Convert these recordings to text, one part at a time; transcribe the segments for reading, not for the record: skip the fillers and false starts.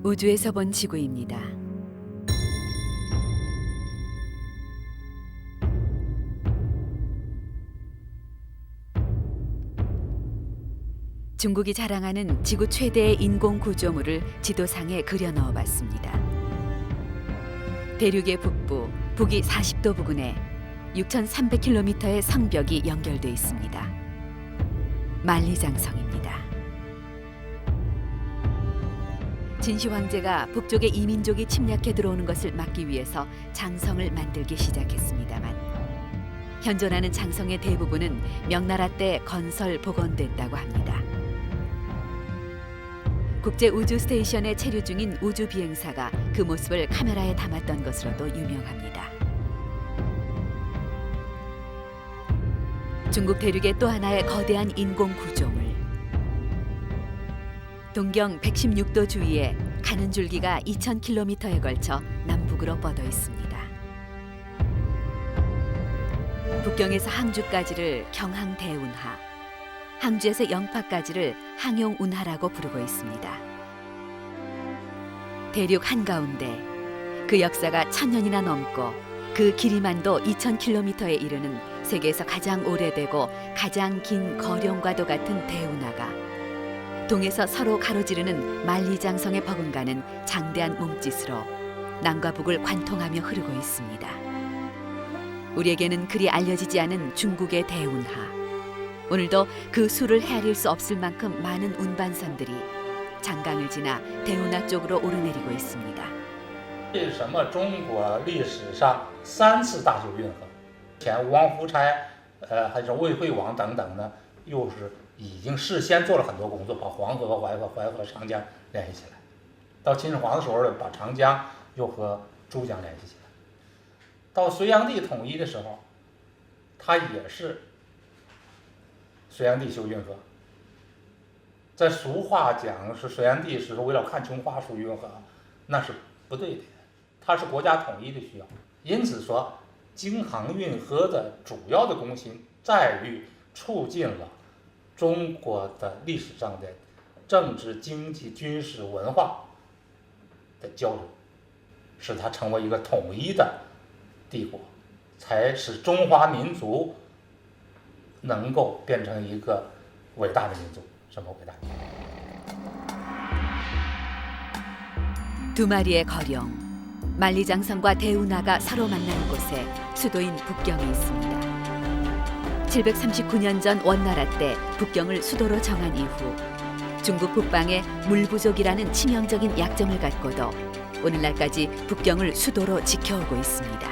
우주에서 본 지구입니다. 중국이 자랑하는 지구 최대의 인공 구조물을 지도상에 그려 넣어봤습니다. 대륙의 북부, 북위 40도 부근에 6,300km의 성벽이 연결돼 있습니다. 만리장성입니다. 진시 황제가 북쪽의 이민족이 침략해 들어오는 것을 막기 위해서 장성을 만들기 시작했습니다만 현존하는 장성의 대부분은 명나라 때 건설 복원됐다고 합니다. 국제 우주 스테이션에 체류 중인 우주 비행사가 그 모습을 카메라에 담았던 것으로도 유명합니다. 중국 대륙의 또 하나의 거대한 인공 구조물. 동경 116도 주위에 가는 줄기가 2,000km에 걸쳐 남북으로 뻗어 있습니다. 북경에서 항주까지를 경항대운하, 항주에서 영파까지를 항용운하라고 부르고 있습니다. 대륙 한가운데 그 역사가 1,000년이나 넘고 그 길이만도 2,000km에 이르는 세계에서 가장 오래되고 가장 긴 거룡과도 같은 대운하가 동에서 서로 가로지르는 만리장성에 버금가는 장대한 몸짓으로 남과 북을 관통하며 흐르고 있습니다. 우리에게는 그리 알려지지 않은 중국의 대운하. 오늘도 그 수를 헤아릴 수 없을 만큼 많은 운반선들이 장강을 지나 대운하 쪽으로 오르내리고 있습니다. 为什么中国历史上3次大修运河？前王夫差，还是魏惠王等等呢，又是已经事先做了很多工作，把黄河和淮河、长江联系起来。到秦始皇的时候呢，把长江又和珠江联系起来。到隋炀帝统一的时候，他也是隋炀帝修运河。在俗话讲是隋炀帝是为了看琼花修运河，那是不对的。它是国家统一的需要，因此说京杭运河的主要的功勋在于促进了中国的历史上的政治、经济、军事、文化的交流，使它成为一个统一的帝国，才使中华民族能够变成一个伟大的民族。什么伟大？ 두 마리의 거룡, 만리장성과 대운하가 서로 만나는 곳에 수도인 북경이 있습니다. 739년 전 원나라 때 북경을 수도로 정한 이후 중국 북방에 물부족이라는 치명적인 약점을 갖고도 오늘날까지 북경을 수도로 지켜오고 있습니다.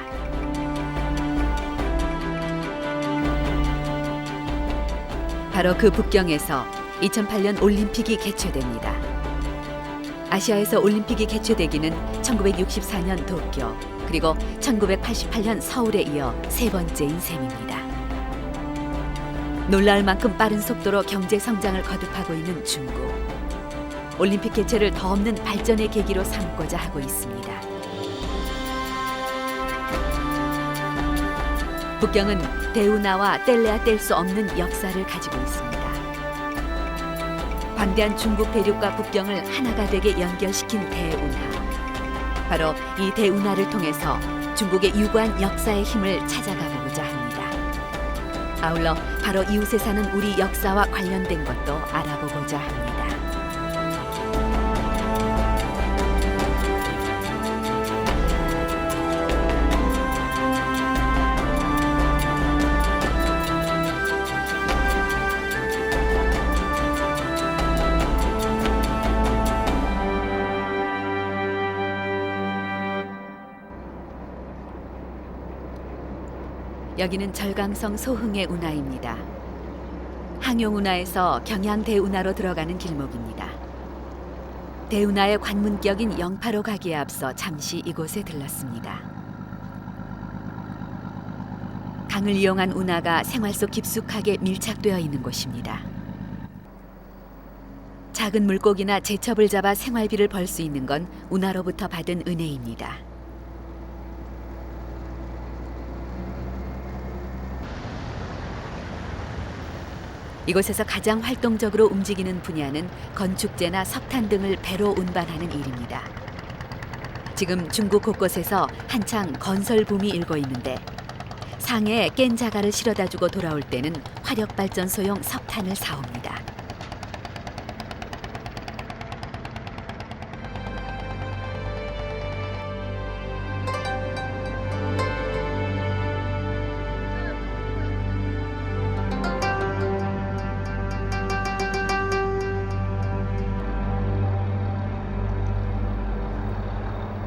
바로 그 북경에서 2008년 올림픽이 개최됩니다. 아시아에서 올림픽이 개최되기는 1964년 도쿄 그리고 1988년 서울에 이어 세 번째인 셈입니다. 놀라울 만큼 빠른 속도로 경제 성장을 거듭하고 있는 중국. 올림픽 개최를 더 없는 발전의 계기로 삼고자 하고 있습니다. 북경은 대운하와 뗄래야 뗄 수 없는 역사를 가지고 있습니다. 광대한 중국 대륙과 북경을 하나가 되게 연결시킨 대운하. 바로 이 대운하를 통해서 중국의 유구한 역사의 힘을 찾아가 보고자 합니다. 아울러 바로 이웃에 사는 우리 역사와 관련된 것도 알아보고자 합니다. 여기는 절강성 소흥의 운하입니다. 항용운하에서 경양대운하로 들어가는 길목입니다. 대운하의 관문격인 영파로 가기에 앞서 잠시 이곳에 들렀습니다. 강을 이용한 운하가 생활 속 깊숙하게 밀착되어 있는 곳입니다. 작은 물고기나 제첩을 잡아 생활비를 벌 수 있는 건 운하로부터 받은 은혜입니다. 이곳에서 가장 활동적으로 움직이는 분야는 건축재나 석탄 등을 배로 운반하는 일입니다. 지금 중국 곳곳에서 한창 건설 붐이 일고 있는데 상해에 깬 자갈을 실어다 주고 돌아올 때는 화력발전소용 석탄을 사옵니다.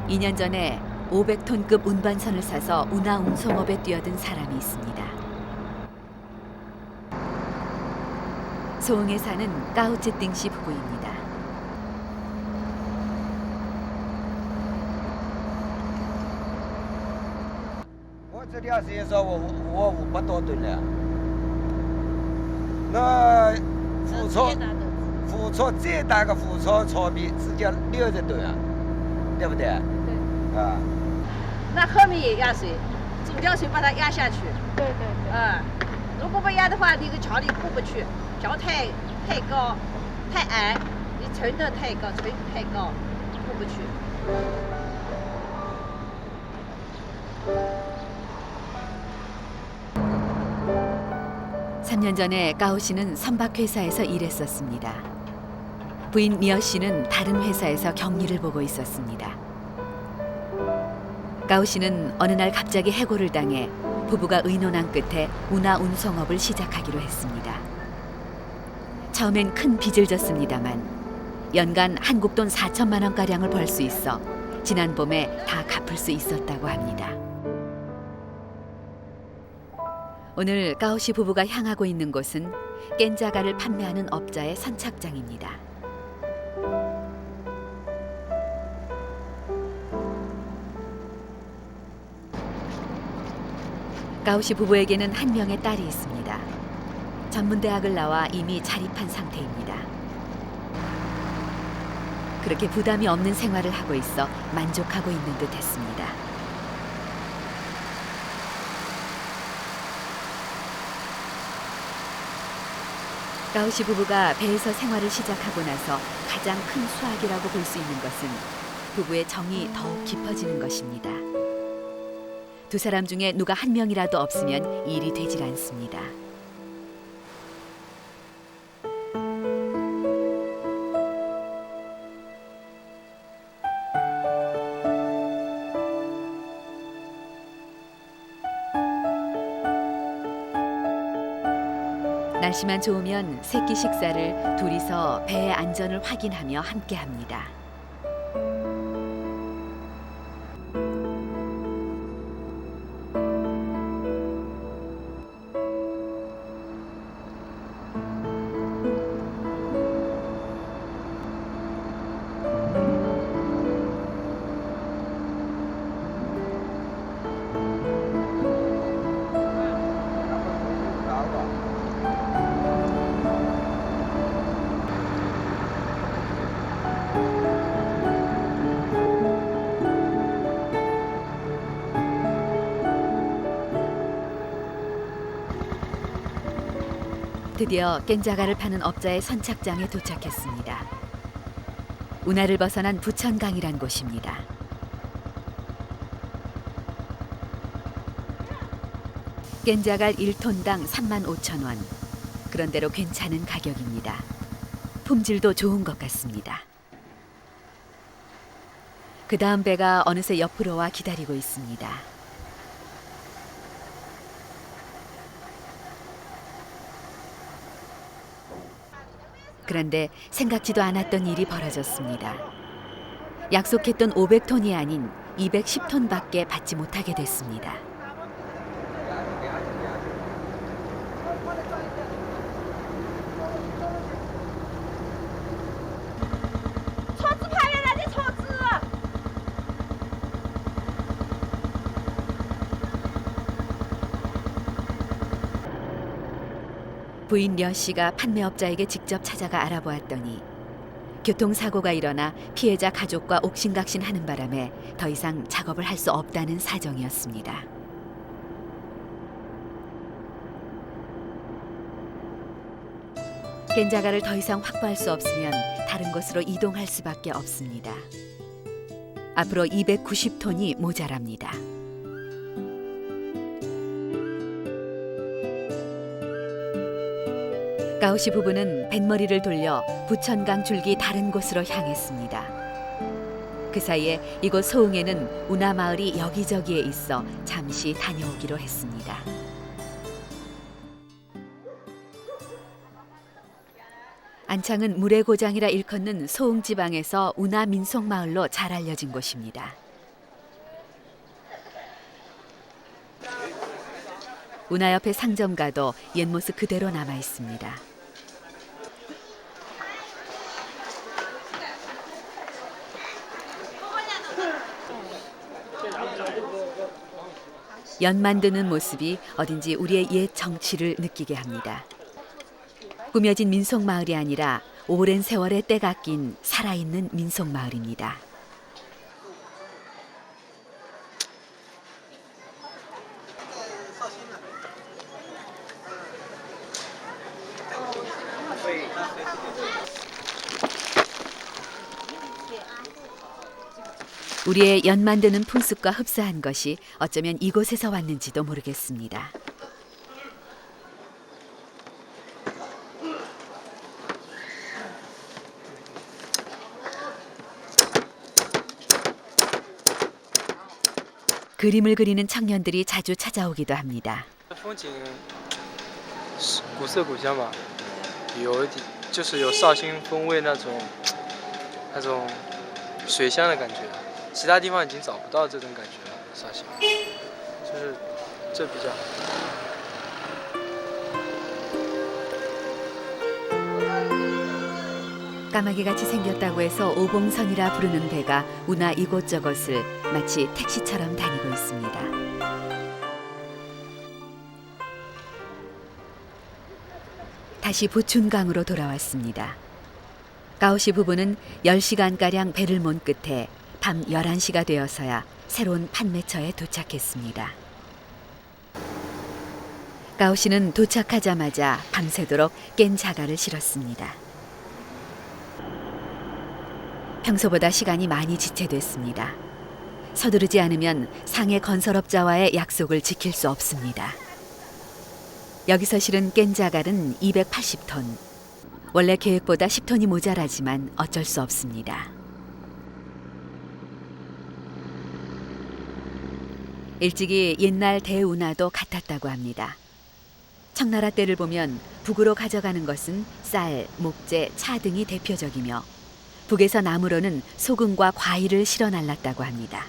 이 년 전에 500톤급 운반선을 사서 운하 운송업에 뛰어든 사람이 있습니다. 소흥에 사는 까우찌띵 씨 부부입니다.我这辆车说我500多吨了，那付出最大的付出超比直接60吨啊，对不对？对。啊。那后面也压水，主吊水把它压下去。对对对。如果不压的话，那个桥里过不去，桥太高、太矮，你沉得太高，垂太高，过不去。 3년 전에 까오 씨는 선박회사에서 일했었습니다. 부인 미어 씨는 다른 회사에서 격리를 보고 있었습니다. 까오 씨는 어느 날 갑자기 해고를 당해 부부가 의논한 끝에 운하 운송업을 시작하기로 했습니다. 처음엔 큰 빚을 졌습니다만 연간 한국 돈 4천만 원가량을 벌 수 있어 지난 봄에 다 갚을 수 있었다고 합니다. 오늘 까오 씨 부부가 향하고 있는 곳은 깬 자갈을 판매하는 업자의 선착장입니다. 까오 씨 부부에게는 한 명의 딸이 있습니다. 전문대학을 나와 이미 자립한 상태입니다. 그렇게 부담이 없는 생활을 하고 있어 만족하고 있는 듯 했습니다. 까오 씨 부부가 배에서 생활을 시작하고 나서 가장 큰 수확이라고 볼 수 있는 것은 부부의 정이 더욱 깊어지는 것입니다. 두 사람 중에 누가 한 명이라도 없으면 일이 되질 않습니다. 날씨만 좋으면 새끼 식사를 둘이서 배의 안전을 확인하며 함께합니다. 드디어 깬자갈을 파는 업자의 선착장에 도착했습니다. 운하를 벗어난 부천강이란 곳입니다. 깬자갈 1톤당 35,000원. 그런대로 괜찮은 가격입니다. 품질도 좋은 것 같습니다. 그 다음 배가 어느새 옆으로 와 기다리고 있습니다. 그런데 생각지도 않았던 일이 벌어졌습니다. 약속했던 500톤이 아닌 210톤밖에 받지 못하게 됐습니다. 부인 려 씨가 판매업자에게 직접 찾아가 알아보았더니 교통사고가 일어나 피해자 가족과 옥신각신하는 바람에 더 이상 작업을 할 수 없다는 사정이었습니다. 깬자가를 더 이상 확보할 수 없으면 다른 곳으로 이동할 수밖에 없습니다. 앞으로 290톤이 모자랍니다. 가오씨 부부는 뱃머리를 돌려 부천강 줄기 다른 곳으로 향했습니다. 그 사이에 이곳 소흥에는 운하 마을이 여기저기에 있어 잠시 다녀오기로 했습니다. 안창은 물의 고장이라 일컫는 소흥 지방에서 운하 민속 마을로 잘 알려진 곳입니다. 운하 옆에 상점가도 옛 모습 그대로 남아 있습니다. 연 만드는 모습이 어딘지 우리의 옛 정취를 느끼게 합니다. 꾸며진 민속 마을이 아니라 오랜 세월의 때가 낀 살아있는 민속 마을입니다. 우리의 연 만드는 풍습과 흡사한 것이 어쩌면 이곳에서 왔는지도 모르겠습니다. 그림을 그리는 청년들이 자주 찾아오기도 합니다. 风景古色古香吧，有一点就是有绍兴风味那种水乡的感觉，其他地方已经找不到这种感觉了。绍兴就是这比较好。 까마귀같이 생겼다고 해서 오봉선이라 부르는 배가 운하 이곳저곳을 마치 택시처럼 다니고 있습니다. 다시 부춘강으로 돌아왔습니다. 가오씨 부부는 10시간가량 배를 몬 끝에 밤 11시가 되어서야 새로운 판매처에 도착했습니다. 가오씨는 도착하자마자 밤새도록 깬 자갈을 실었습니다. 평소보다 시간이 많이 지체됐습니다. 서두르지 않으면 상해 건설업자와의 약속을 지킬 수 없습니다. 여기서 실은 깬 자갈은 280톤. 원래 계획보다 10톤이 모자라지만 어쩔 수 없습니다. 일찍이 옛날 대운하도 같았다고 합니다. 청나라 때를 보면 북으로 가져가는 것은 쌀, 목재, 차 등이 대표적이며 북에서 남으로는 소금과 과일을 실어 날랐다고 합니다.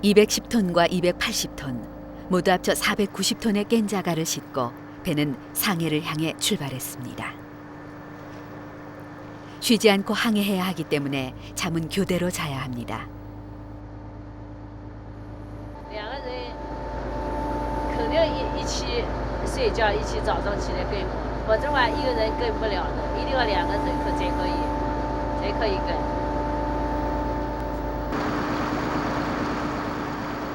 210톤과 280톤, 모두 합쳐 490톤의 깬 자갈을 싣고 배는 상해를 향해 출발했습니다. 쉬지 않고 항해해야 하기 때문에 잠은 교대로 자야 합니다. 两个人肯定一起睡觉，一起早上起来跟，否则的话一个人跟不了的，一定要两个人才可以跟。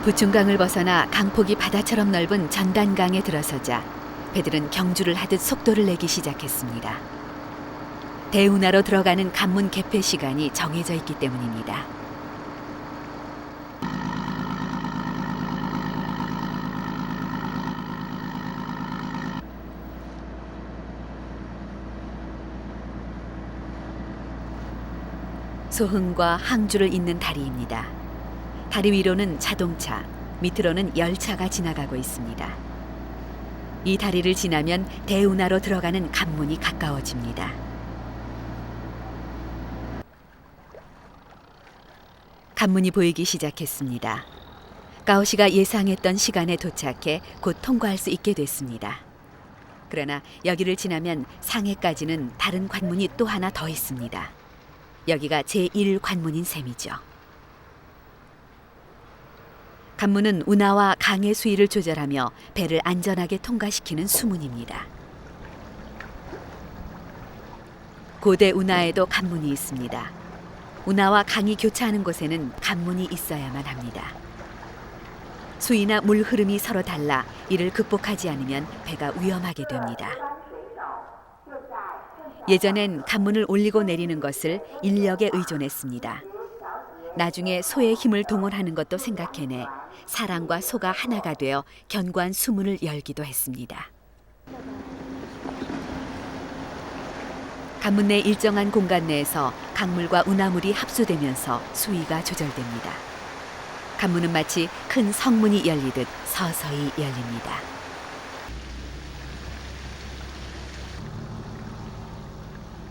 부춘강을 벗어나 강폭이 바다처럼 넓은 전단강에 들어서자 배들은 경주를 하듯 속도를 내기 시작했습니다. 대운하로 들어가는 관문 개폐 시간이 정해져 있기 때문입니다. 소흥과 항주를 잇는 다리입니다. 다리 위로는 자동차, 밑으로는 열차가 지나가고 있습니다. 이 다리를 지나면 대운하로 들어가는 관문이 가까워집니다. 관문이 보이기 시작했습니다. 가오씨가 예상했던 시간에 도착해 곧 통과할 수 있게 됐습니다. 그러나 여기를 지나면 상해까지는 다른 관문이 또 하나 더 있습니다. 여기가 제1관문인 셈이죠. 관문은 운하와 강의 수위를 조절하며 배를 안전하게 통과시키는 수문입니다. 고대 운하에도 관문이 있습니다. 운하와 강이 교차하는 곳에는 관문이 있어야만 합니다. 수위나 물 흐름이 서로 달라 이를 극복하지 않으면 배가 위험하게 됩니다. 예전엔 간문을 올리고 내리는 것을 인력에 의존했습니다. 나중에 소의 힘을 동원하는 것도 생각해내 사람과 소가 하나가 되어 견고한 수문을 열기도 했습니다. 간문 내 일정한 공간 내에서 강물과 운하물이 합수되면서 수위가 조절됩니다. 간문은 마치 큰 성문이 열리듯 서서히 열립니다.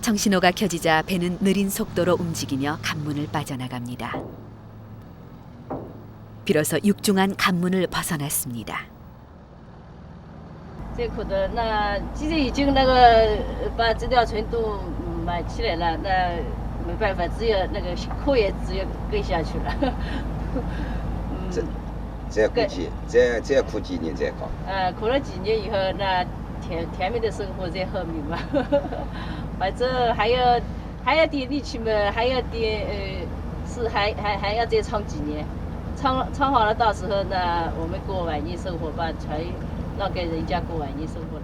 청신호가 켜지자 배는 느린 속도로 움직이며 간문을 빠져나갑니다. 비로소 육중한 간문을 벗어났습니다. 这口的那既然已经那个把这条船都买起来了，那没办法，只有那个口也只有跟下去了。再苦几年再搞。苦了几年以后，那甜蜜的生活在后面嘛。反正还要点力气嘛，还要点还要再唱几年，唱好了，到时候呢，我们过晚年生活吧，才让给人家过晚年生活了。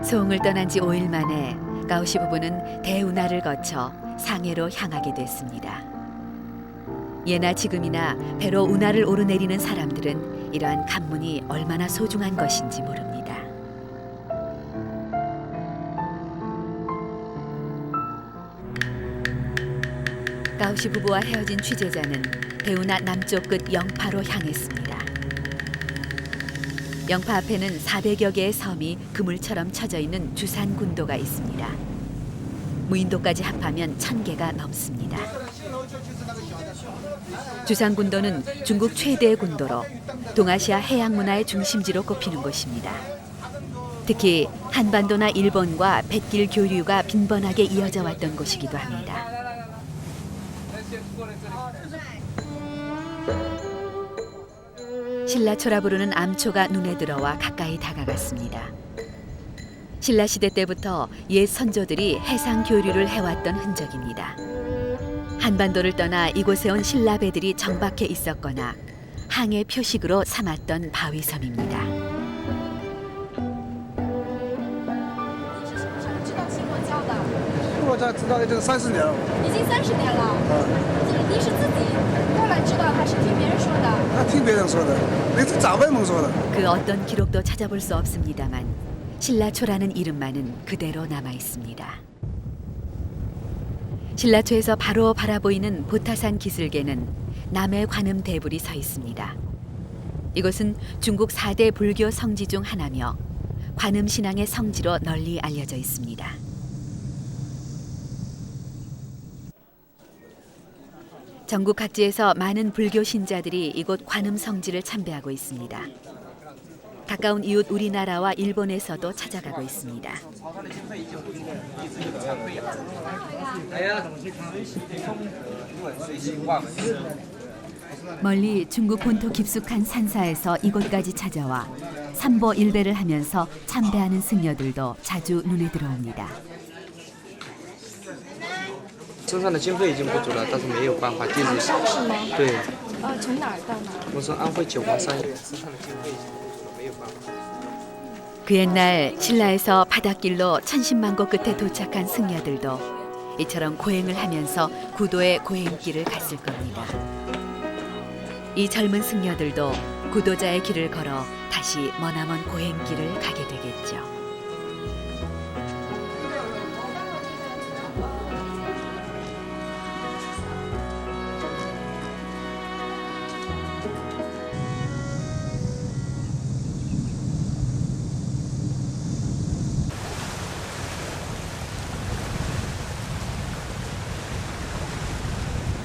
소흥을 떠난 지 5일 만에 가오시 부부는 대운하를 거쳐 상해로 향하게 됐습니다. 예나 지금이나 배로 운하를 오르내리는 사람들은 이러한 간문이 얼마나 소중한 것인지 모릅니다. 가오시 부부와 헤어진 취재자는 대운하 남쪽 끝 영파로 향했습니다. 영파 앞에는 400여 개의 섬이 그물처럼 쳐져 있는 주산군도가 있습니다. 무인도까지 합하면 1000개가 넘습니다. 주산군도는 중국 최대의 군도로 동아시아 해양 문화의 중심지로 꼽히는 곳입니다. 특히 한반도나 일본과 뱃길 교류가 빈번하게 이어져 왔던 곳이기도 합니다. 신라초라 부르는 암초가 눈에 들어와 가까이 다가갔습니다. 신라시대 때부터 옛 선조들이 해상 교류를 해왔던 흔적입니다. 한반도를 떠나 이곳에 온 신라배들이 정박해 있었거나 항해 표식으로 삼았던 바위섬입니다. 我这知道的这个30年了。已经30年了。你是自己后来知道，还是听别人说的？听别人说的，那是长辈们说的。 그 어떤 기록도 찾아볼 수 없습니다만 신라초라는 이름만은 그대로 남아 있습니다. 신라초에서 바로 바라보이는 보타산 기슭에는 남해 관음 대불이 서 있습니다. 이곳은 중국 4대 불교 성지 중 하나며 관음 신앙의 성지로 널리 알려져 있습니다. 전국 각지에서 많은 불교 신자들이 이곳 관음 성지를 참배하고 있습니다. 가까운 이웃 우리나라와 일본에서도 찾아가고 있습니다. 멀리 중국 본토 깊숙한 산사에서 이곳까지 찾아와 삼보일배를 하면서 참배하는 승려들도 자주 눈에 들어옵니다. 身上的经费已经不足了，但是没有办法继续。对。从哪儿到哪儿？我从安徽九华山，身上的经费已经不足了，没有办法。 그 옛날 신라에서 바닷길로 천신만고 끝에 도착한 승려들도 이처럼 고행을 하면서 구도의 고행길을 갔을 겁니다. 이 젊은 승려들도 구도자의 길을 걸어 다시 머나먼 고행길을 가게 되겠죠.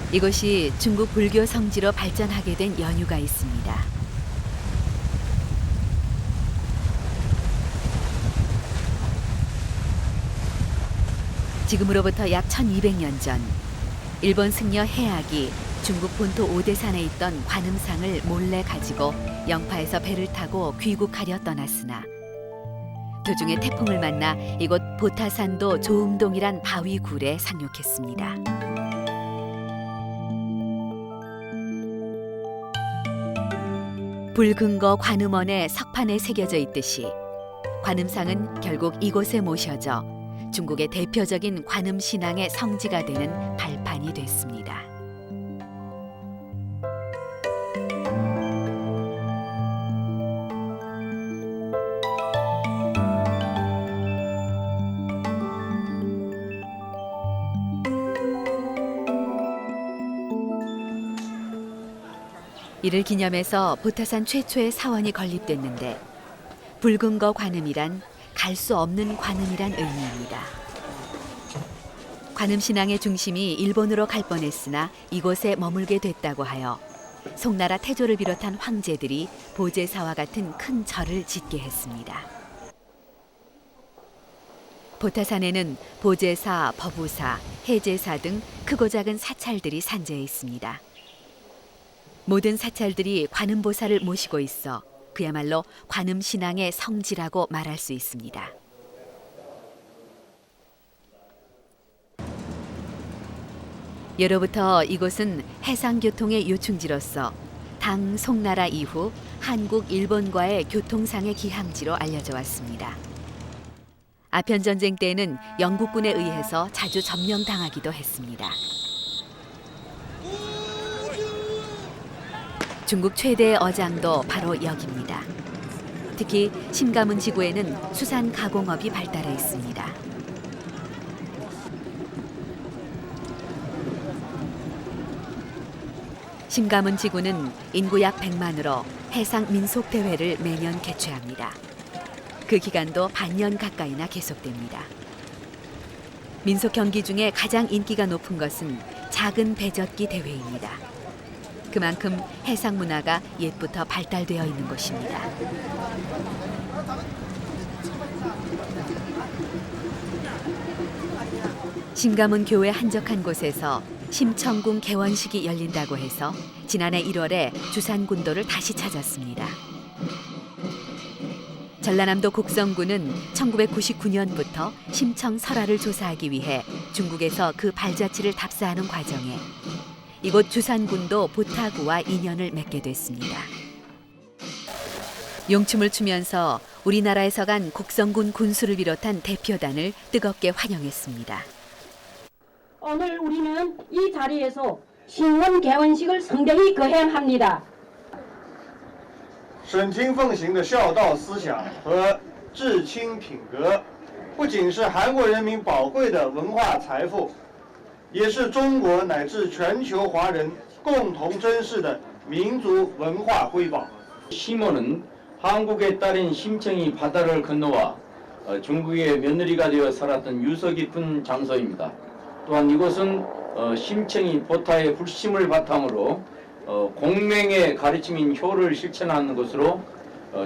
이곳이 중국 불교 성지로 발전하게 된 연유가 있습니다. 지금으로부터 약 1200년 전 일본 승려 해악이 중국 본토 오대산에 있던 관음상을 몰래 가지고 영파에서 배를 타고 귀국하려 떠났으나 도중에 태풍을 만나 이곳 보타산도 조음동이란 바위 굴에 상륙했습니다. 붉은거 관음원의 석판에 새겨져 있듯이 관음상은 결국 이곳에 모셔져 중국의 대표적인 관음 신앙의 성지가 되는 발판이 됐습니다. 이를 기념해서 보타산 최초의 사원이 건립됐는데 붉은거 관음이란 갈 수 없는 관음이란 의미입니다. 관음 신앙의 중심이 일본으로 갈 뻔했으나 이곳에 머물게 됐다고 하여 송나라 태조를 비롯한 황제들이 보제사와 같은 큰 절을 짓게 했습니다. 보타산에는 보제사, 법우사, 해제사 등 크고 작은 사찰들이 산재해 있습니다. 모든 사찰들이 관음보살을 모시고 있어 그야말로 관음 신앙의 성지라고 말할 수 있습니다. 예로부터 이곳은 해상교통의 요충지로서 당 송나라 이후 한국, 일본과의 교통상의 기항지로 알려져 왔습니다. 아편전쟁 때에는 영국군에 의해서 자주 점령당하기도 했습니다. 중국 최대의 어장도 바로 여기입니다. 특히 심가문 지구에는 수산 가공업이 발달해 있습니다. 심가문 지구는 인구 약 100만으로 해상 민속 대회를 매년 개최합니다. 그 기간도 반년 가까이나 계속됩니다. 민속 경기 중에 가장 인기가 높은 것은 작은 배젓기 대회입니다. 그만큼 해상 문화가 옛부터 발달되어 있는 곳입니다. 심가문 교회 한적한 곳에서 심청궁 개원식이 열린다고 해서 지난해 1월에 주산군도를 다시 찾았습니다. 전라남도 곡성군은 1999년부터 심청 설화를 조사하기 위해 중국에서 그 발자취를 답사하는 과정에 이곳 주산군도 보타구와 인연을 맺게 됐습니다. 용춤을 추면서 우리나라에서 간 곡성군 군수를 비롯한 대표단을 뜨겁게 환영했습니다. 오늘 우리는 이 자리에서 신원 개원식을 성대히 거행합니다. 省亲奉行的孝道思想和至亲品格，不仅是韩国人民宝贵的文化财富，也是中国乃至全球华人共同珍视的民族文化瑰宝。 심원은 한국의 딸인 심청이 바다를 건너와 중국의 며느리가 되어 살았던 유서 깊은 장소입니다. 또한 이곳은 심청이 보타의 불심을 바탕으로 공맹의 가르침인 효를 실천하는 곳으로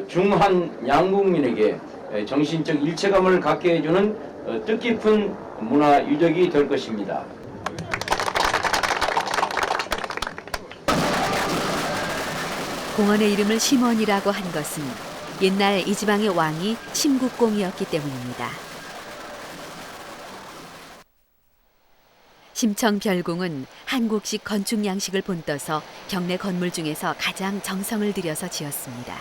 중한 양국민에게 정신적 일체감을 갖게 해주는 뜻깊은 문화 유적이 될 것입니다. 공원의 이름을 심원이라고 한 것은 옛날 이 지방의 왕이 심국공이었기 때문입니다. 심청별궁은 한국식 건축 양식을 본떠서 경내 건물 중에서 가장 정성을 들여서 지었습니다.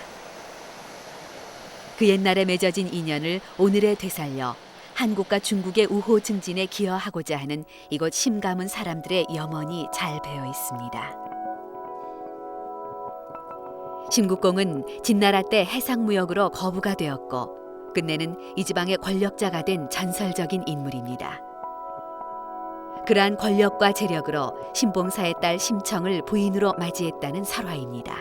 그 옛날에 맺어진 인연을 오늘에 되살려 한국과 중국의 우호 증진에 기여하고자 하는 이곳 심가문 사람들의 염원이 잘 배어 있습니다. 심국공은 진나라 때 해상무역으로 거부가 되었고 끝내는 이 지방의 권력자가 된 전설적인 인물입니다. 그러한 권력과 재력으로 신봉사의 딸 심청을 부인으로 맞이했다는 설화입니다.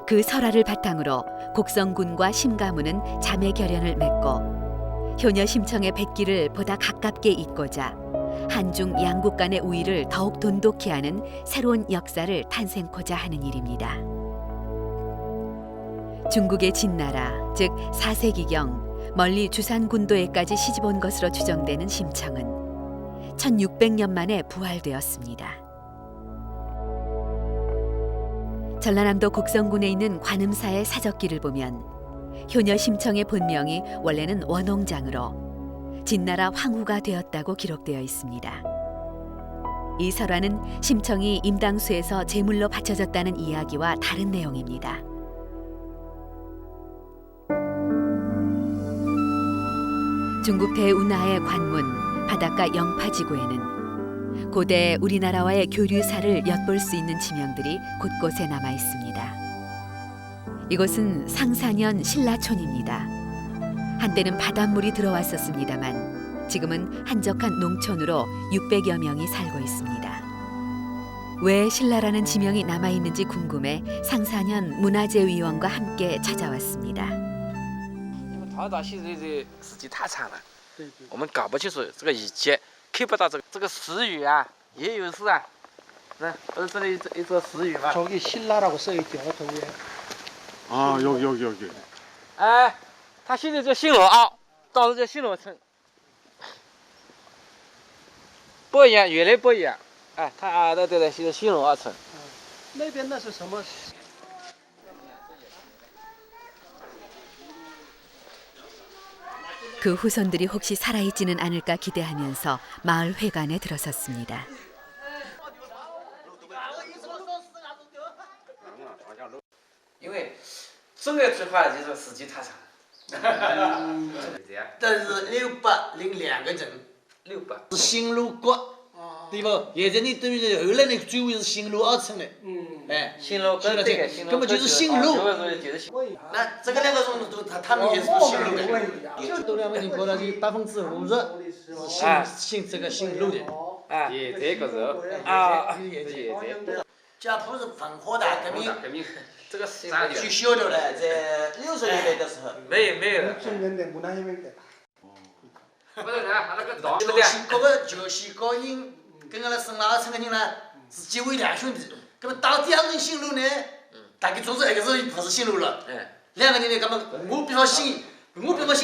그 설화를 바탕으로 곡성군과 심가문은 자매 결연을 맺고 효녀 심청의 뱃길을 보다 가깝게 잇고자 한중 양국 간의 우위를 더욱 돈독히 하는 새로운 역사를 탄생코자 하는 일입니다. 중국의 진나라, 즉 4세기경 멀리 주산군도에까지 시집온 것으로 추정되는 심청은 1600년 만에 부활되었습니다. 전라남도 곡성군에 있는 관음사의 사적기를 보면 효녀 심청의 본명이 원래는 원홍장으로 진나라 황후가 되었다고 기록되어 있습니다. 이 설화는 심청이 임당수에서 제물로 바쳐졌다는 이야기와 다른 내용입니다. 중국 대운하의 관문 바닷가 영파지구에는 고대 우리나라와의 교류사를 엿볼 수 있는 지명들이 곳곳에 남아 있습니다. 이곳은 상산현 신라촌입니다. 한때는 바닷물이 들어왔었습니다만 지금은 한적한 농촌으로 600여 명이 살고 있습니다. 왜 신라라는 지명이 남아있는지 궁금해 상산현 문화재위원과 함께 찾아왔습니다. 淘到现在的时间太长了，我们搞不清楚这个以前，看不到这个石语啊，也有事啊，不是这里一座石语吗？ 저기 신라라고 써 있죠, 저 위에. 아, 여기. 哎，他现在叫新罗澳，当时叫新罗村，不一样，原来不一样。哎，他啊，对，现在新罗澳村。那边那是什么？ 그 후손들이 혹시 살아있지는 않을까 기대하면서 마을 회관에 들어섰습니다. 因为这个句话就是时间太长。这是602个镇，600是新罗国，对不？现在你等于后来呢，最后是新罗澳村的，哎，新罗根本就是新路。那这个两个种都他们也是新路的，都两个人过了有50%是姓这个姓路的，啊，也这个是啊，家谱是防火大革命。 这个取消掉了，在60年代的时候。没有。 60년대 문화혁명 때. 不是的，还那个岛。就是高人跟俺们生老村的人呢是结为两兄弟，那么到第二个人姓卢呢，大概总是那个时候不是姓卢了。两个人呢，那么我比方姓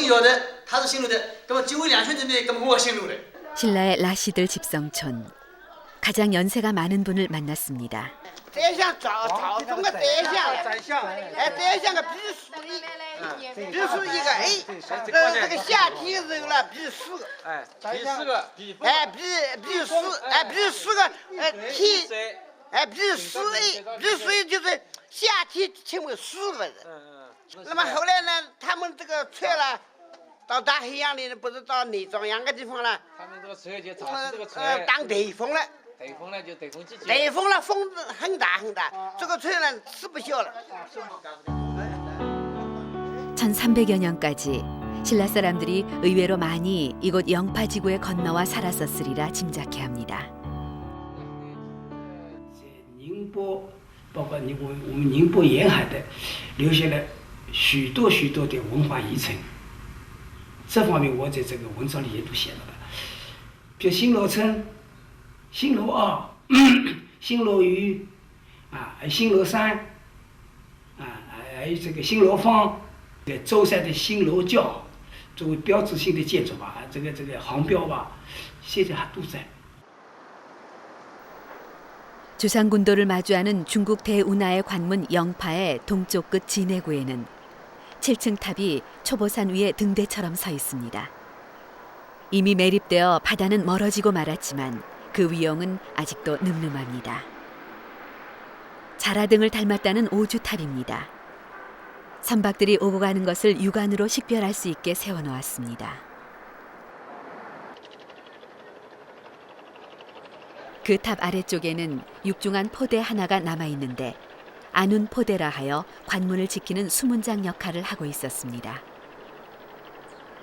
姚的，他是姓卢的，那么结为两兄弟呢，那么我姓卢的。 신라의 라시들 집성촌 가장 연세가 많은 분을 만났습니다. 宰相朝中的宰相，哎，宰相个必须一个哎，这个下体人了必须个，哎，必须个，哎必须个，体，哎必须就是下体成为4个人。那么后来呢，他们这个船了，到大海洋里不是到内庄洋个地方了，他们这个船就尝试这个船当台风了。 台风呢就台风季节。台风了，风很大，这个船呢吃不消了。 1300여 년까지 신라 사람들이 의외로 많이 이곳 영파지구에 건너와 살았었으리라 짐작해 합니다. 宁波，包括我们宁波沿海的，留下了许多的文化遗存。这方面我在这个文章里也都写了的，比如新罗村。 新罗澳、新罗屿啊，新罗山啊，还有这个新罗坊，舟山的新罗教作为标志性的建筑吧，这个航标吧，现在还都在。 주상군도를 마주하는 중국 대운하의 관문 영파의 동쪽 끝 진해구에는 7층 탑이 초보산 위에 등대처럼 서 있습니다. 이미 매립되어 바다는 멀어지고 말았지만 그 위용은 아직도 늠름합니다. 자라등을 닮았다는 오주탑입니다. 선박들이 오고 가는 것을 육안으로 식별할 수 있게 세워놓았습니다. 그 탑 아래쪽에는 육중한 포대 하나가 남아있는데 안운 포대라 하여 관문을 지키는 수문장 역할을 하고 있었습니다.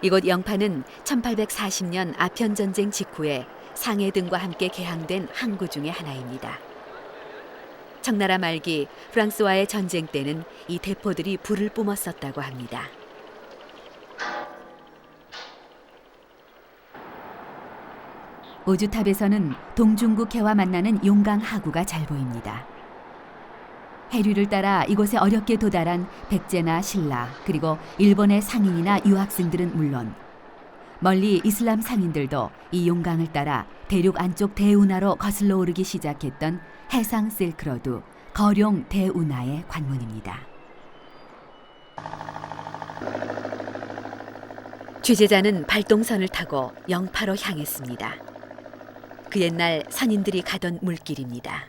이곳 영파는 1840년 아편전쟁 직후에 상해등과 함께 개항된 항구 중의 하나입니다. 청나라 말기 프랑스와의 전쟁 때는 이 대포들이 불을 뿜었었다고 합니다. 오주탑에서는 동중국 해와 만나는 용강 하구가 잘 보입니다. 해류를 따라 이곳에 어렵게 도달한 백제나 신라 그리고 일본의 상인이나 유학생들은 물론 멀리 이슬람 상인들도 이 용강을 따라 대륙 안쪽 대운하로 거슬러 오르기 시작했던 해상 실크로드 거룡 대운하의 관문입니다. 취재자는 발동선을 타고 영파로 향했습니다. 그 옛날 선인들이 가던 물길입니다.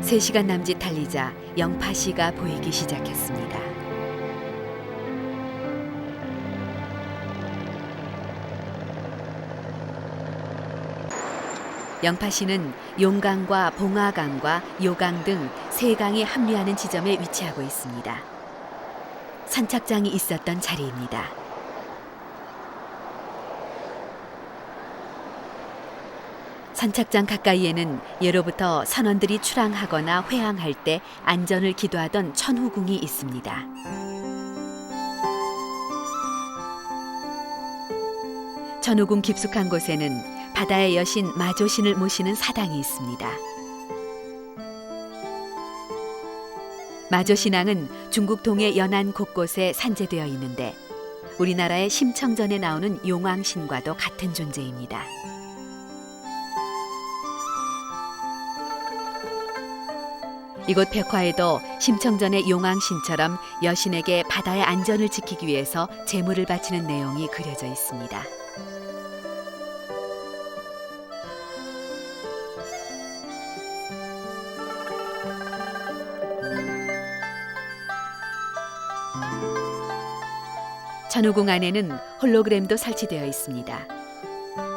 세 시간 남짓 달리자 영파시가 보이기 시작했습니다. 영파시는 용강과 봉화강과 요강 등 세 강이 합류하는 지점에 위치하고 있습니다. 선착장이 있었던 자리입니다. 선착장 가까이에는 예로부터 선원들이 출항하거나 회항할 때 안전을 기도하던 천후궁이 있습니다. 천후궁 깊숙한 곳에는 바다의 여신 마조신을 모시는 사당이 있습니다. 마조신앙은 중국 동해 연안 곳곳에 산재되어 있는데 우리나라의 심청전에 나오는 용왕신과도 같은 존재입니다. 이곳 백화에도 심청전의 용왕신처럼 여신에게 바다의 안전을 지키기 위해서 제물을 바치는 내용이 그려져 있습니다. 천후궁 안에는 홀로그램도 설치되어 있습니다.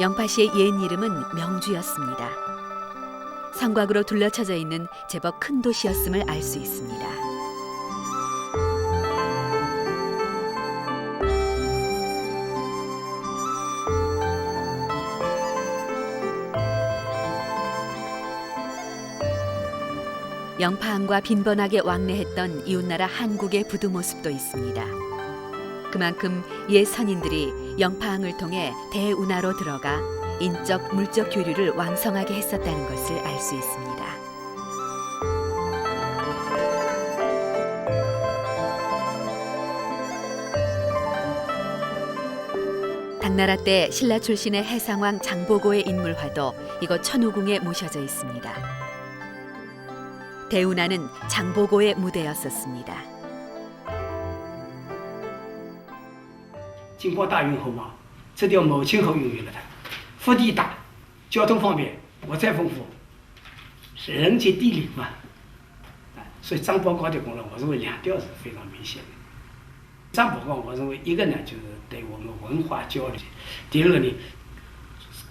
영파시의 옛 이름은 명주였습니다. 성곽으로 둘러쳐져 있는 제법 큰 도시였음을 알 수 있습니다. 영파항과 빈번하게 왕래했던 이웃나라 한국의 부두 모습도 있습니다. 그만큼 옛 선인들이 영파항을 통해 대운하로 들어가 인적, 물적 교류를 왕성하게 했었다는 것을 알 수 있습니다. 당나라 때 신라 출신의 해상왕 장보고의 인물화도 이곳 천후궁에 모셔져 있습니다. 대운하는 장보고의 무대였었습니다. 经过大运河嘛，这条某清河孕育了它，腹地大，交通方便，物产丰富，人杰地灵嘛。所以张伯诰的功劳，我认为两条是非常明显的。张伯诰，我认为一个呢就是对我们文化交流，第二个呢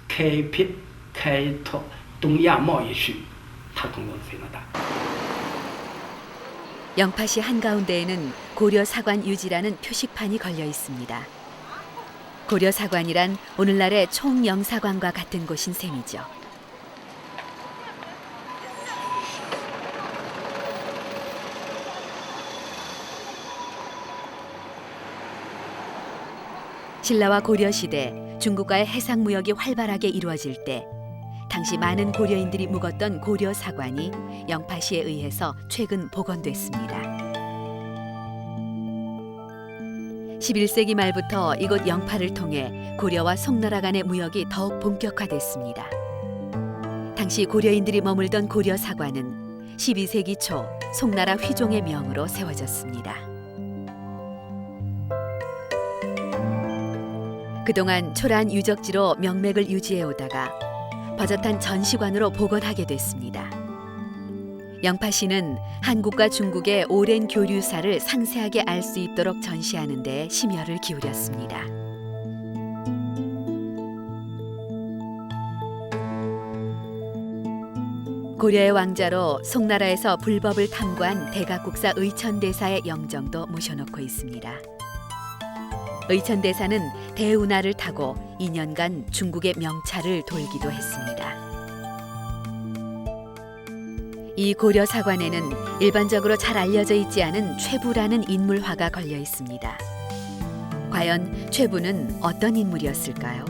开辟开拓东亚贸易区，他功劳非常大。 영파시 한가운데에는 고려사관 유지라는 표식판이 걸려 있습니다. 고려사관이란 오늘날의 총영사관과 같은 곳인 셈이죠. 신라와 고려시대 중국과의 해상무역이 활발하게 이루어질 때 당시 많은 고려인들이 묵었던 고려사관이 영파시에 의해서 최근 복원됐습니다. 11세기 말부터 이곳 영파를 통해 고려와 송나라 간의 무역이 더욱 본격화됐습니다. 당시 고려인들이 머물던 고려사관은 12세기 초 송나라 휘종의 명으로 세워졌습니다. 그동안 초라한 유적지로 명맥을 유지해 오다가 버젓한 전시관으로 복원하게 됐습니다. 영파시는 한국과 중국의 오랜 교류사를 상세하게 알 수 있도록 전시하는 데 심혈을 기울였습니다. 고려의 왕자로 송나라에서 불법을 탐구한 대각국사 의천대사의 영정도 모셔놓고 있습니다. 의천대사는 대운하를 타고 2년간 중국의 명찰을 돌기도 했습니다. 이 고려사관에는 일반적으로 잘 알려져 있지 않은 최부라는 인물화가 걸려 있습니다. 과연 최부는 어떤 인물이었을까요?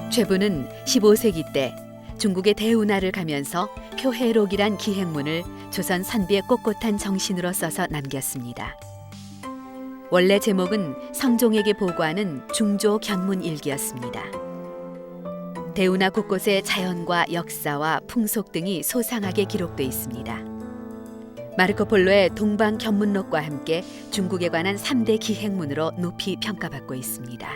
최부는 15세기 때 중국의 대운하를 가면서 표해록이란 기행문을 조선 선비의 꼿꼿한 정신으로 써서 남겼습니다. 원래 제목은 성종에게 보고하는 중조 견문 일기였습니다. 대운하 곳곳에 자연과 역사와 풍속 등이 소상하게 기록돼 있습니다. 마르코폴로의 동방 견문록과 함께 중국에 관한 3대 기행문으로 높이 평가받고 있습니다.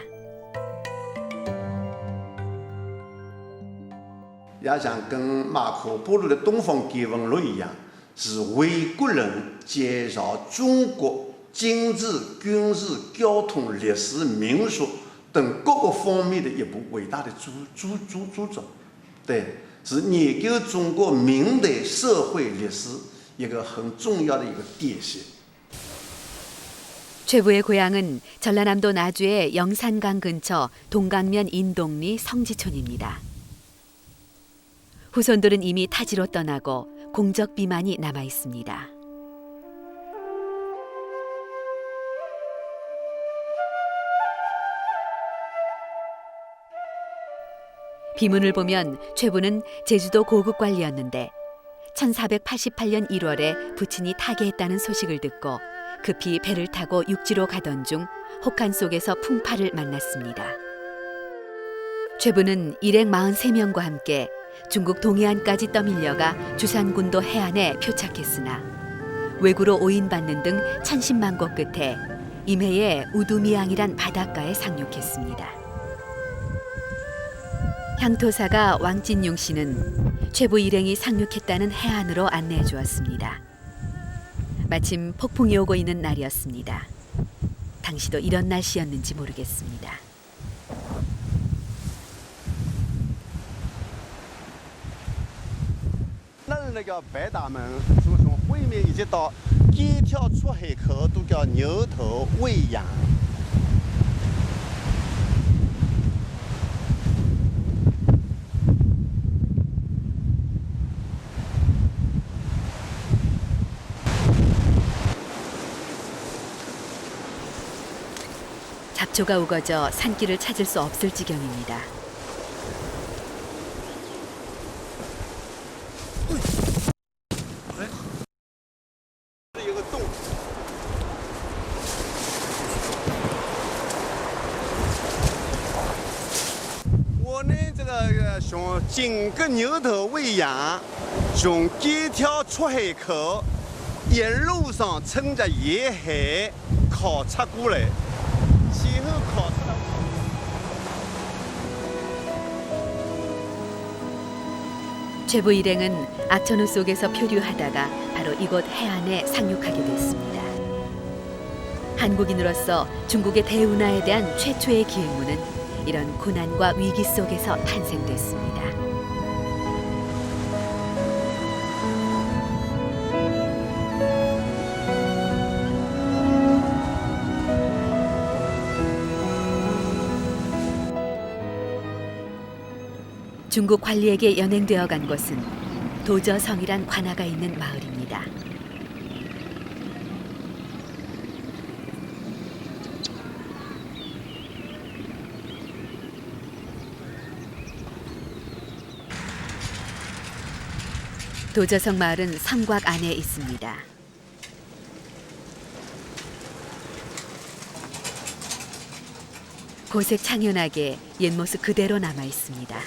也想跟马可波罗的《东方见闻录》一样，是为国人介绍中国经济、军事、交通、历史、民俗等各个方面的一部伟大的著作。对，是研究中国明代社会历史一个很重要的一个典型。 최부의 고향은 전라남도 나주의 영산강 근처 동강면 인동리 성지촌입니다. 후손들은 이미 타지로 떠나고 공적 비만이 남아 있습니다. 비문을 보면 최부는 제주도 고급관리였는데 1488년 1월에 부친이 타계했다는 소식을 듣고 급히 배를 타고 육지로 가던 중 혹한 속에서 풍파를 만났습니다. 최부는 일행 43명과 함께 중국 동해안까지 떠밀려가 주산군도 해안에 표착했으나 왜구로 오인받는 등 천신만고 끝에 임해의 우두미양이란 바닷가에 상륙했습니다. 향토사가 왕진용 씨는 최부 일행이 상륙했다는 해안으로 안내해 주었습니다. 마침 폭풍이 오고 있는 날이었습니다. 당시도 이런 날씨였는지 모르겠습니다. 那个白大门，从会面一直到街跳出海口都叫牛头喂羊。 잡초가 우거져 산길을 찾을 수 없을 지경입니다.我呢，这个从整个牛头喂羊，从街跳出海口，沿路上趁着沿海考察过来。 先后考察了。 최부 일행은 악천후 속에서 표류하다가 바로 이곳 해안에 상륙하게 됐습니다. 한국인으로서 중국의 대운하에 대한 최초의 기행문은 이런 고난과 위기 속에서 탄생됐습니다. 중국 관리에게 연행되어 간 곳은 도저성이란 관아가 있는 마을입니다. 도저성 마을은 성곽 안에 있습니다. 고색 창연하게 옛 모습 그대로 남아 있습니다.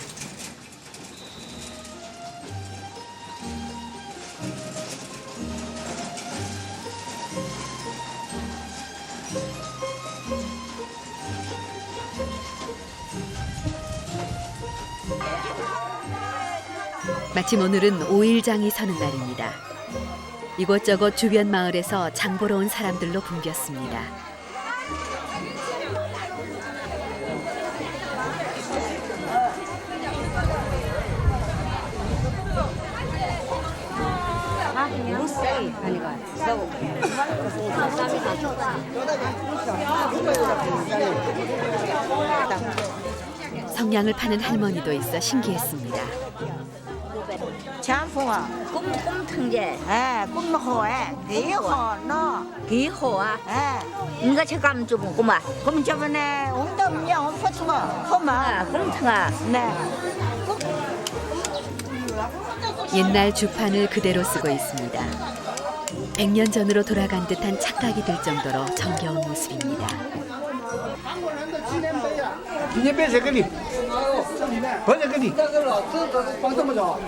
마침 오늘은 5일장이 서는 날입니다. 이곳저곳 주변 마을에서 장 보러 온 사람들로 붐볐습니다. 성냥을 파는 할머니도 있어 신기했습니다. 强风啊，公藤的，哎，公好哎，几好喏，几好啊，哎，你个去干么做不公嘛？我们这边呢，我们都没有，我们不做嘛，好嘛，公藤啊，那。 옛날 주판을 그대로 쓰고 있습니다. 100년 전으로 돌아간 듯한 착각이 들 정도로 정겨운 모습입니다. 기념碑谁给你？벌써给你。放这么久？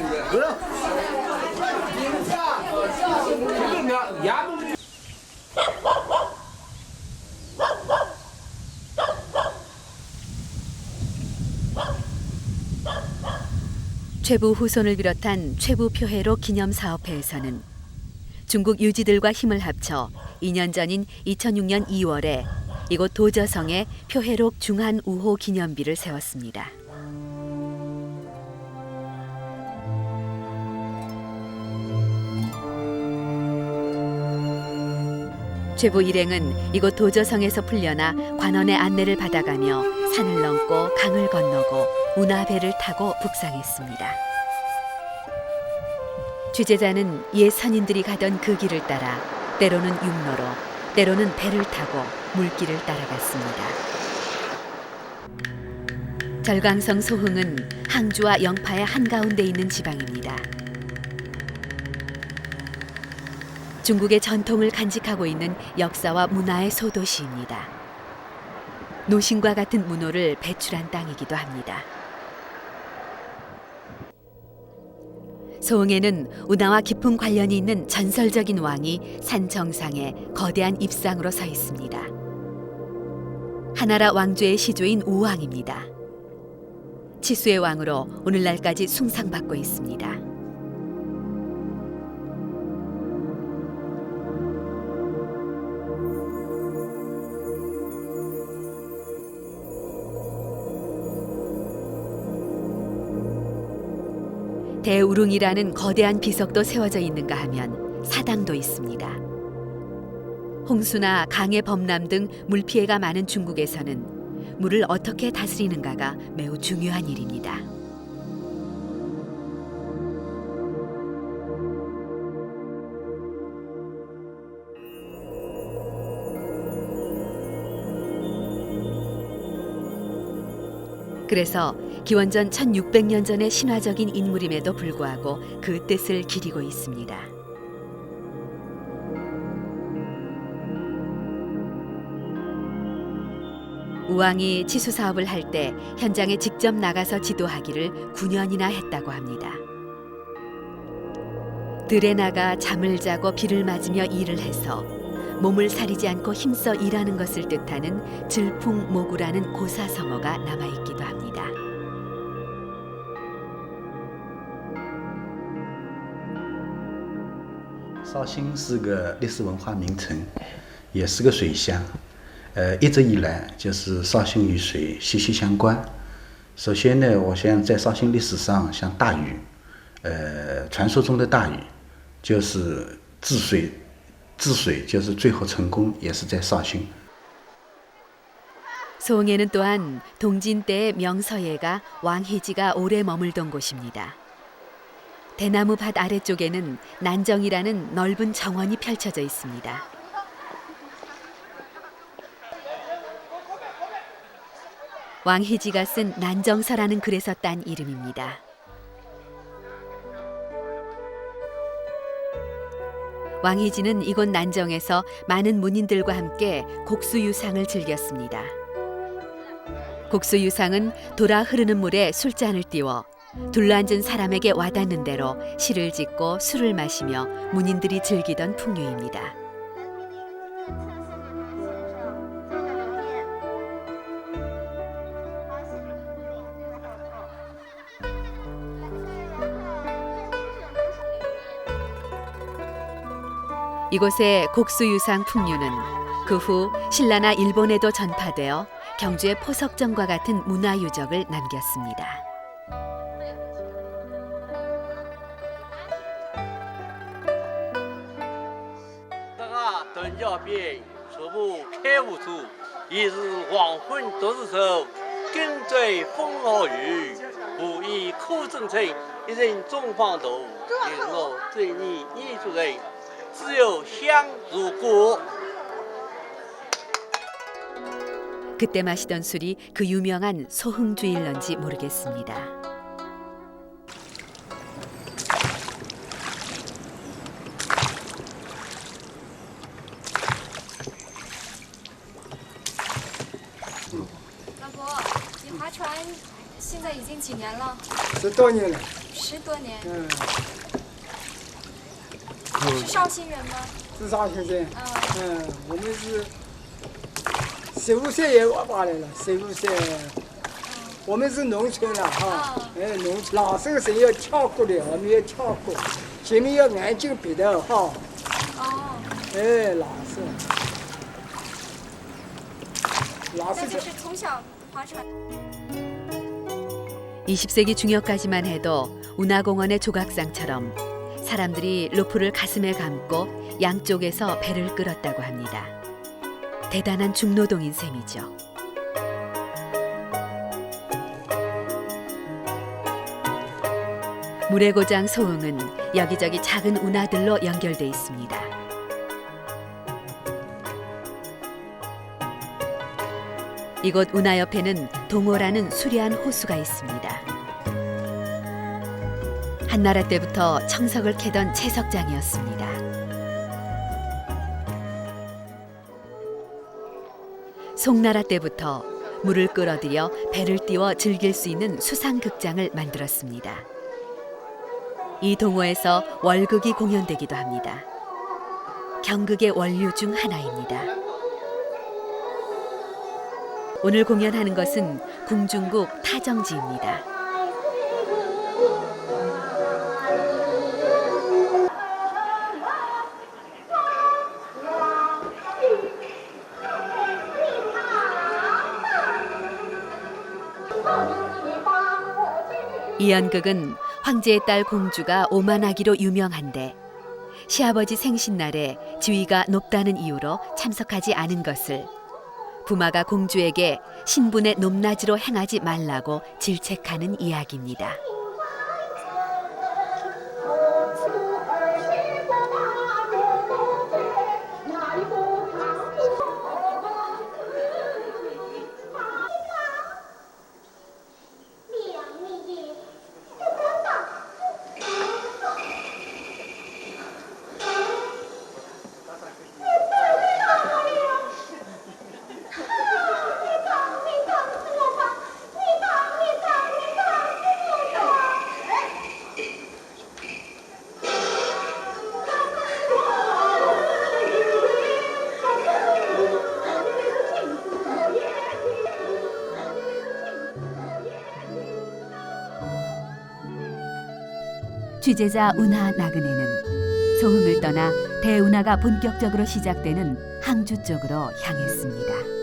최부 후손을 비롯한 최부 표해록 기념사업회에서는 중국 유지들과 힘을 합쳐 2년 전인 2006년 2월에 이곳 도저성에 표해록 중한 우호 기념비를 세웠습니다. 최부 일행은 이곳 도저성에서 풀려나 관원의 안내를 받아가며 산을 넘고 강을 건너고 운하배를 타고 북상했습니다. 취재자는 옛 선인들이 가던 그 길을 따라 때로는 육로로 때로는 배를 타고 물길을 따라갔습니다. 절강성 소흥은 항주와 영파의 한가운데 있는 지방입니다. 중국의 전통을 간직하고 있는 역사와 문화의 소도시입니다. 노신과 같은 문호를 배출한 땅이기도 합니다. 소흥에는 운하와 깊은 관련이 있는 전설적인 왕이 산 정상에 거대한 입상으로 서 있습니다. 하나라 왕조의 시조인 우왕입니다. 치수의 왕으로 오늘날까지 숭상받고 있습니다. 대우릉이라는 거대한 비석도 세워져 있는가 하면 사당도 있습니다. 홍수나 강의 범람 등 물피해가 많은 중국에서는 물을 어떻게 다스리는가가 매우 중요한 일입니다. 그래서 기원전 1600년 전의 신화적인 인물임에도 불구하고 그 뜻을 기리고 있습니다. 우왕이 치수 사업을 할 때 현장에 직접 나가서 지도하기를 9년이나 했다고 합니다. 들에 나가 잠을 자고 비를 맞으며 일을 해서 몸을 사리지 않고 힘써 일하는 것을 뜻하는 질풍모구라는 고사성어가 남아있기도 합니다.绍兴是个历史文化名城，也是个水乡。一直以来就是绍兴与水息息相关。首先呢，我想在绍兴历史上，像大禹，传说中的大禹，就是治水就是最后成功，也是在绍兴。 소흥에는 또한 동진 때의 명서예가 왕희지가 오래 머물던 곳입니다. 대나무 밭 아래쪽에는 난정이라는 넓은 정원이 펼쳐져 있습니다. 왕희지가 쓴 난정서라는 글에서 딴 이름입니다. 왕희지는 이곳 난정에서 많은 문인들과 함께 곡수유상을 즐겼습니다. 곡수유상은 돌아 흐르는 물에 술잔을 띄워 둘러앉은 사람에게 와닿는 대로 시를 짓고 술을 마시며 문인들이 즐기던 풍류입니다. 이곳의 곡수유상 풍류는 그 후 신라나 일본에도 전파되어 경주의 포석정과 같은 문화유적을 남겼습니다. 그때 마시던 술이 그 유명한 소흥주일런지 모르겠습니다. 船现在已经几年了？10多年了。10多年。嗯。是绍兴人吗？是绍兴人。我们是15岁也挖来了，15岁。我们是农村了哈，农村老手是要跳过的，我们要跳过，前面要按就别的哈。老手。那就是从小划船。 20세기 중엽까지만 해도 운하공원의 조각상처럼 사람들이 루프를 가슴에 감고 양쪽에서 배를 끌었다고 합니다. 대단한 중노동인 셈이죠. 물의 고장 소흥은 여기저기 작은 운하들로 연결돼 있습니다. 이곳 운하 옆에는 동호라는 수려한 호수가 있습니다. 한나라 때부터 청석을 캐던 채석장이었습니다. 송나라 때부터 물을 끌어들여 배를 띄워 즐길 수 있는 수상극장을 만들었습니다. 이 동호에서 월극이 공연되기도 합니다. 경극의 원류 중 하나입니다. 오늘 공연하는 것은 궁중국 타정지입니다. 이 연극은 황제의 딸 공주가 오만하기로 유명한데 시아버지 생신날에 지위가 높다는 이유로 참석하지 않은 것을 부마가 공주에게 신분의 높낮이로 행하지 말라고 질책하는 이야기입니다. 취재자 운하 나그네는 소흥을 떠나 대운하가 본격적으로 시작되는 항주 쪽으로 향했습니다.